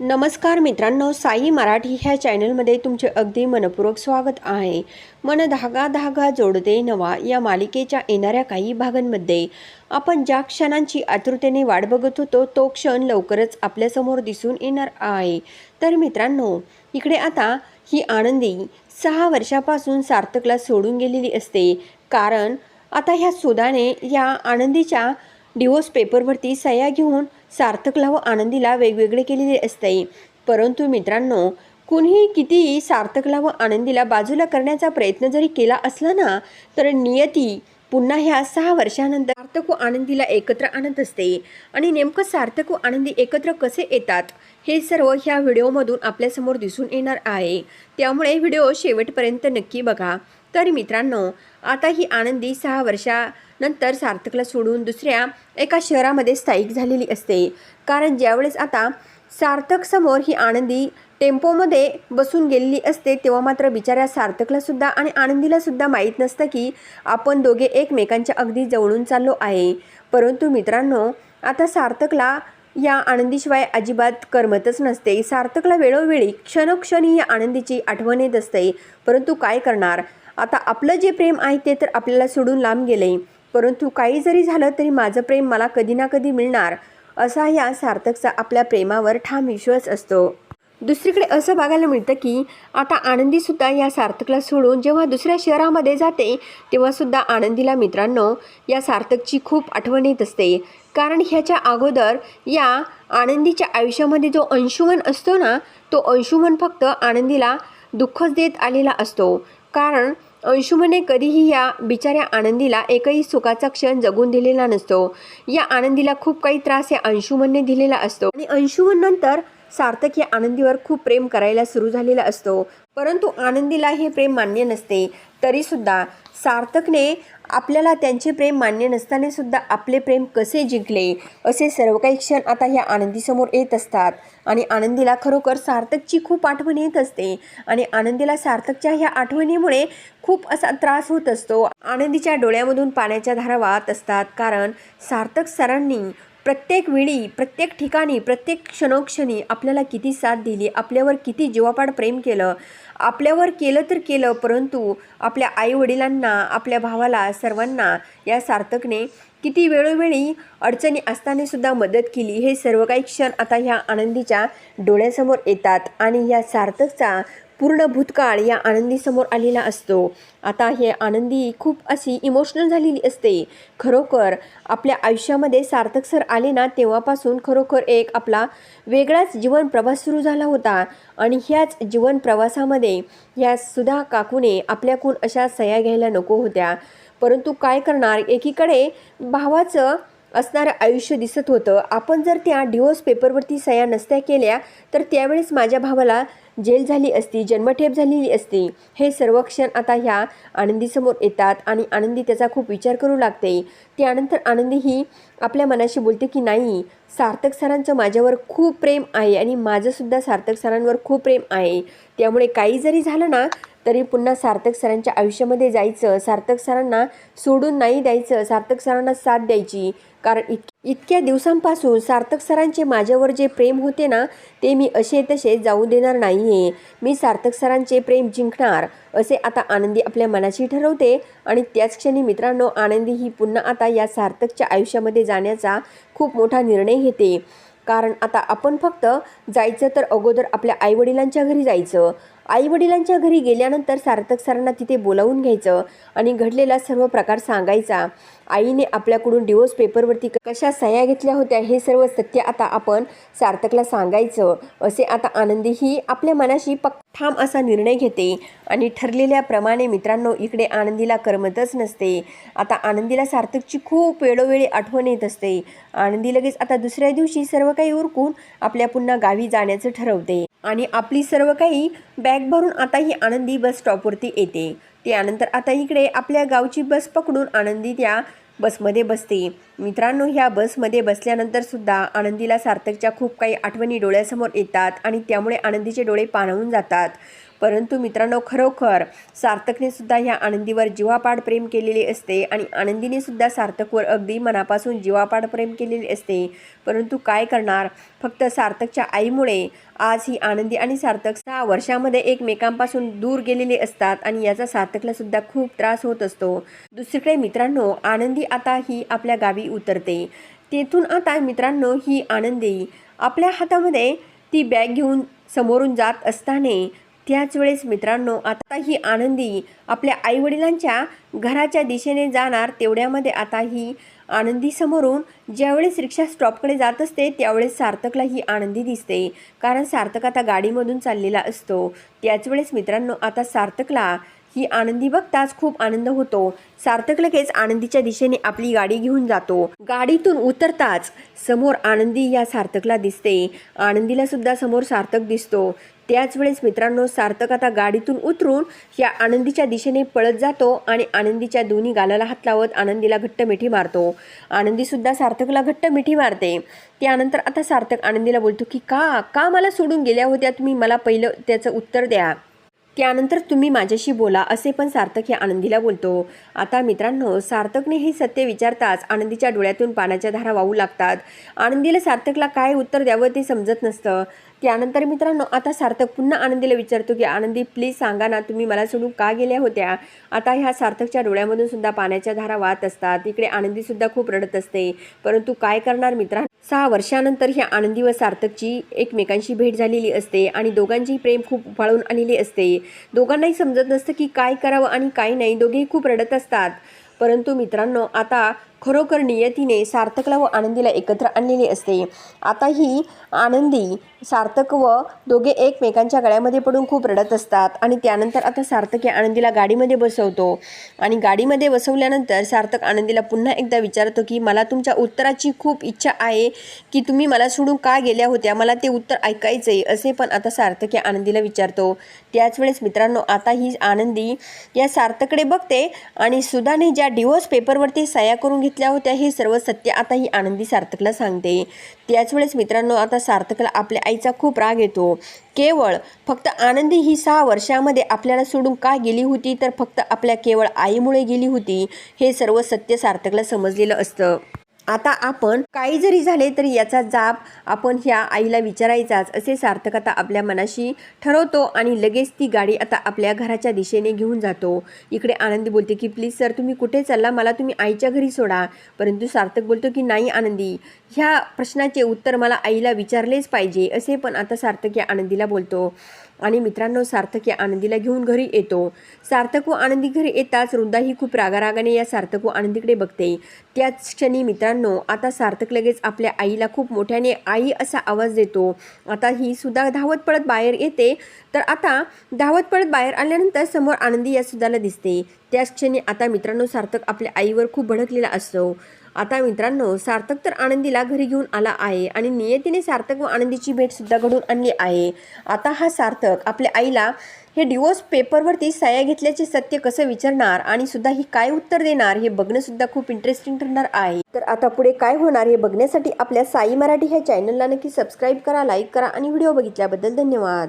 नमस्कार मित्रांनो, साई मराठी ह्या चॅनलमध्ये तुमचे अगदी मनपूर्वक स्वागत आहे। मन धागा धागा जोडते नवा या मालिकेच्या येणाऱ्या काही भागांमध्ये आपण ज्या क्षणांची आतुरतेने वाट बघत होतो तो क्षण लवकरच आपल्यासमोर दिसून येणार आहे। तर मित्रांनो, इकडे आता ही आनंदी 6 वर्षापासून सार्थकला सोडून गेलेली असते, कारण आता ह्या सुधाने या आनंदीच्या डिवोर्स पेपरवरती सह्या घेऊन सार्थकला व आनंदीला वेगवेगळे केलेले असते। परंतु मित्रांनो, कुणीही कितीही सार्थकला व आनंदीला बाजूला करण्याचा प्रयत्न जरी केला असला ना, तर नियती पुन्हा ह्या 6 वर्षानंतर सार्थक व आनंदीला एकत्र आणत असते। आणि नेमकं सार्थक व आनंदी एकत्र कसे येतात हे सर्व ह्या व्हिडिओमधून आपल्यासमोर दिसून येणार आहे, त्यामुळे व्हिडिओ शेवटपर्यंत नक्की बघा। तर मित्रांनो, आता ही आनंदी 6 वर्षानंतर सार्थकला सोडून दुसऱ्या एका शहरामध्ये स्थायिक झालेली असते, कारण ज्यावेळेस आता सार्थक समोर ही आनंदी टेम्पोमध्ये बसून गेलेली असते, तेव्हा मात्र बिचाऱ्या सार्थकला सुद्धा आणि आनंदीला सुद्धा माहीत नसतं की आपण दोघे एकमेकांच्या अगदी जवळून चाललो आहे। परंतु मित्रांनो, आता सार्थकला या आनंदीशिवाय अजिबात करमतच नसते। सार्थकला वेळोवेळी क्षणोक्षणी या आनंदीची आठवण येत असते, परंतु काय करणार, आता आपलं जे प्रेम आहे ते तर आपल्याला सोडून लांब गेले, परंतु काही जरी झालं तरी माझं प्रेम मला कधी ना कधी मिळणार, असा या सार्थकचा आपल्या प्रेमावर ठाम विश्वास असतो। दुसरीकडे असं बघायला मिळतं की आता आनंदीसुद्धा या सार्थकला सोडून जेव्हा दुसऱ्या शहरामध्ये जाते, तेव्हासुद्धा आनंदीला मित्रांनो या सार्थकची खूप आठवण येत असते, कारण ह्याच्या अगोदर या आनंदीच्या आयुष्यामध्ये जो अंशुमन असतो ना, तो अंशुमन फक्त आनंदीला दुःखच देत आलेला असतो, कारण अंशुमने कधीही या बिचाऱ्या आनंदीला एकही सुखाचा क्षण जगून दिलेला नसतो। या आनंदीला खूप काही त्रास या अंशुमनने दिलेला असतो आणि अंशुमन नंतर सार्थक या आनंदीवर खूप प्रेम करायला सुरू झालेला असतो, परंतु आनंदीला हे प्रेम मान्य नसते। तरीसुद्धा सार्थकने आपल्याला त्यांचे प्रेम मान्य नसताना सुद्धा आपले प्रेम कसे जिंकले, असे सर्व काही क्षण आता ह्या आनंदीसमोर येत असतात। आणि आनंदीला खरोखर सार्थकची खूप आठवण येत असते आणि आनंदीला सार्थकच्या ह्या आठवणीमुळे खूप असा त्रास होत असतो। आनंदीच्या डोळ्यामधून पाण्याच्या धारा वाहत असतात, कारण सार्थक सरांनी प्रत्येक वेळी, प्रत्येक ठिकाणी, प्रत्येक क्षणोक्षणी आपल्याला किती साथ दिली, आपल्यावर किती जीवापाड प्रेम केलं, आपल्यावर केलं तर केलं, परंतु आपल्या आईवडिलांना, आपल्या भावाला, सर्वांना या सार्थकने किती वेळोवेळी अडचणी असताना सुद्धा मदत केली, हे सर्व काही क्षण आता ह्या आनंदीच्या डोळ्यासमोर येतात आणि या सार्थकचा पूर्ण भूतकाळ या आनंदीसमोर आलेला असतो। आता हे आनंदी खूप अशी इमोशनल झालेली असते। खरोखर आपल्या आयुष्यामध्ये सार्थक सर आले ना, तेव्हापासून खरोखर एक आपला वेगळाच जीवन प्रवास सुरू झाला होता आणि ह्याच जीवन प्रवासामध्ये या सुधा काकूने आपल्याकडून अशा सह्या घ्यायला नको होत्या, परंतु काय करणार, एकीकडे भावाचं असणारं आयुष्य दिसत होतं। आपण जर त्या डिवोर्स पेपरवरती सह्या नसत्या केल्या तर त्यावेळेस माझ्या भावाला जेल झाली असती, जन्मठेप झालेली असती, हे सर्व क्षण आता ह्या आनंदीसमोर येतात आणि आनंदी त्याचा खूप विचार करू लागते। त्यानंतर आनंदी ही आपल्या मनाशी बोलते की नाही, सार्थक सरांचं माझ्यावर खूप प्रेम आहे आणि माझंसुद्धा सार्थक सरांवर खूप प्रेम आहे, त्यामुळे काही जरी झालं ना तरी पुन्हा सार्थक सरांच्या आयुष्यामध्ये जायचं, सार्थक सरांना सोडून नाही द्यायचं, सार्थक सरांना साथ द्यायची, कारण इतक्या दिवसांपासून सार्थक सरांचे माझ्यावर जे प्रेम होते ना, ते मी असे तसे जाऊ देणार नाही आहे, मी सार्थक सरांचे प्रेम जिंकणार, असे आता आनंदी आपल्या मनाशी ठरवते। आणि त्याच क्षणी मित्रांनो, आनंदी ही पुन्हा आता या सार्थकच्या आयुष्यामध्ये जाण्याचा खूप मोठा निर्णय घेते, कारण आता आपण फक्त जायचं तर अगोदर आपल्या आईवडिलांच्या घरी जायचं, आईवडिलांच्या घरी गेल्यानंतर सार्थक सरांना तिथे बोलावून घ्यायचं आणि घडलेला सर्व प्रकार सांगायचा। आईने आपल्याकडून डिवोर्स पेपरवरती कशा सह्या घेतल्या होत्या हे सर्व सत्य आता आपण सार्थकला सांगायचं, असे आता आनंदी ही आपल्या मनाशी ठाम असा निर्णय घेते। आणि ठरलेल्याप्रमाणे मित्रांनो, इकडे आनंदीला करमतच नसते। आता आनंदीला सार्थकची खूप वेळोवेळी आठवण येत असते। आनंदी लगेच आता दुसऱ्या दिवशी सर्व काही उरकून आपल्या पुन्हा गावी जाण्याचं ठरवते आणि आपली सर्व काही बॅग भरून आता ही आनंदी बस स्टॉपवरती येते। त्यानंतर आता इकडे आपल्या गावची बस पकडून आनंदी त्या बसमध्ये बसते मित्रांनो, ह्या बसमध्ये बसल्यानंतर सुद्धा आनंदीला सार्थकच्या खूप काही आठवणी डोळ्यासमोर येतात आणि त्यामुळे आनंदीचे डोळे पाणावून जातात. परंतु मित्रांनो, खरोखर सार्थकने सुद्धा ह्या आनंदीवर जीवापाड प्रेम केलेले असते आणि आनंदीने सुद्धा सार्थकवर अगदी मनापासून जीवापाड प्रेम केलेले असते. परंतु काय करणार, फक्त सार्थकच्या आईमुळे आज ही आनंदी आणि सार्थक 6 वर्षामध्ये एकमेकांपासून दूर गेलेले असतात आणि याचा सार्थकला सुद्धा खूप त्रास होत असतो. दुसरीकडे मित्रांनो, आनंदी आता ही आपल्या गावी उतरते. तेथून आता मित्रांनो, ही आनंदी आपल्या हातामध्ये ती बॅग घेऊन समोरून जात असताना त्याच वेळेस मित्रांनो, आता ही आनंदी आपल्या आईवडिलांच्या घराच्या दिशेने जाणार. तेवढ्यामध्ये आता ही आनंदी समोरून ज्यावेळेस रिक्षा स्टॉपकडे जात असते त्यावेळेस सार्थकला ही आनंदी दिसते, कारण सार्थक आता गाडीमधून चाललेला असतो. त्याच वेळेस मित्रांनो, आता सार्थकला ही आनंदी बघताच खूप आनंद होतो. सार्थक लगेच आनंदीच्या दिशेने आपली गाडी घेऊन जातो. गाडीतून उतरताच समोर आनंदी या सार्थकला दिसते. आनंदीला सुद्धा समोर सार्थक दिसतो. त्याच वेळेस मित्रांनो, सार्थक आता गाडीतून उतरून या आनंदीच्या दिशेने पळत जातो आणि आनंदीच्या दोन्ही गालाला हात लावत आनंदीला घट्ट मिठी मारतो. आनंदीसुद्धा सार्थकला घट्ट मिठी मारते. त्यानंतर आता सार्थक आनंदीला बोलतो की का मला सोडून गेल्या होत्या तुम्ही, मला पहिलं त्याचं उत्तर द्या, त्यानंतर तुम्ही माझ्याशी बोला, असे पण सार्थक या आनंदीला बोलतो. आता मित्रांनो, सार्थकने हे सत्य विचारताच आनंदीच्या डोळ्यातून पाण्याच्या धारा वाहू लागतात. आनंदीला सार्थकला काय उत्तर द्यावं ते समजत नसतं. त्यानंतर मित्रांनो, आता सार्थक पुन्हा आनंदीला विचारतो की आनंदी प्लीज सांगा ना, तुम्ही मला सोडून का गेल्या होत्या. आता ह्या सार्थकच्या डोळ्यामधून सुद्धा पाण्याच्या धारा वाहत असतात. इकडे आनंदीसुद्धा खूप रडत असते. परंतु काय करणार मित्रांनो, 6 वर्षानंतर ह्या आनंदी व सार्थकची एकमेकांशी भेट झालेली असते आणि दोघांची प्रेम खूप उफाळून आलेले असते. दोघांनाही समजत नसतं की काय करावं आणि काय नाही. दोघेही खूप रडत असतात. परंतु मित्रांनो, आता खरोखर नियतीने सार्थकला व आनंदीला एकत्र आणलेले असते. आता ही आनंदी, सार्थक व दोघे एकमेकांच्या गळ्यामध्ये पडून खूप रडत असतात आणि त्यानंतर आता सार्थक या आनंदीला गाडीमध्ये बसवतो आणि गाडीमध्ये बसवल्यानंतर सार्थक आनंदीला पुन्हा एकदा विचारतो की मला तुमच्या उत्तराची खूप इच्छा आहे की तुम्ही मला सोडून का गेल्या होत्या, मला ते उत्तर ऐकायचं आहे, असे पण आता सार्थक या आनंदीला विचारतो. त्याच वेळेस मित्रांनो, आता ही आनंदी या सार्थककडे बघते आणि सुधाने ज्या डिवोर्स पेपरवरती सह्या करून घेतल्या होत्या हे सर्व सत्य आता ही आनंदी सार्थकला सांगते. त्याच वेळेस मित्रांनो, आता सार्थकला आपल्या आईचा खूप राग येतो. केवळ फक्त आनंदी ही 6 वर्षामध्ये आपल्याला सोडून का गेली होती, तर फक्त आपल्या केवळ आईमुळे गेली होती, हे सर्व सत्य सार्थकला समजलेलं असतं. आता आपण काही जरी झाले तरी याचा जाब आपण ह्या आईला विचारायचाच, असे सार्थक आता आपल्या मनाशी ठरवतो आणि लगेच ती गाडी आता आपल्या घराच्या दिशेने घेऊन जातो. इकडे आनंदी बोलते की प्लीज सर, तुम्ही कुठे चालला, मला तुम्ही आईच्या घरी सोडा. परंतु सार्थक बोलतो की नाही आनंदी, ह्या प्रश्नाचे उत्तर मला आईला विचारलेच पाहिजे, असे पण आता सार्थक या आनंदीला बोलतो. आणि मित्रांनो, सार्थक या आनंदीला घेऊन घरी येतो. सार्थक व आनंदी घरी येताच वृंदाही खूप रागारागाने या सार्थक व आनंदीकडे बघते. त्याच क्षणी मित्रांनो, आता सार्थक लगेच आपल्या आईला खूप मोठ्याने आई असा आवाज देतो. आता ही सुद्धा धावत पळत बाहेर येते. तर आता धावत पळत बाहेर आल्यानंतर समोर आनंदी या सुद्धाला दिसते. त्याच क्षणी आता मित्रांनो, सार्थक आपल्या आईवर खूप भडकलेला असतो. आता मित्रांनो, सार्थक तर आनंदीला घरी घेऊन आला आहे आणि नियतीने सार्थक व आनंदीची भेटसुद्धा घडून आणली आहे. आता हा सार्थक आपल्या आईला हे डिवोर्स पेपरवरती सह्या घेतल्याचे सत्य कसं विचारणार आणि सुद्धा ही काय उत्तर देणार, हे बघणंसुद्धा खूप इंटरेस्टिंग ठरणार आहे. तर आता पुढे काय होणार हे बघण्यासाठी आपल्या साई मराठी ह्या चॅनलला नक्की सबस्क्राईब करा, लाईक करा आणि व्हिडिओ बघितल्याबद्दल धन्यवाद.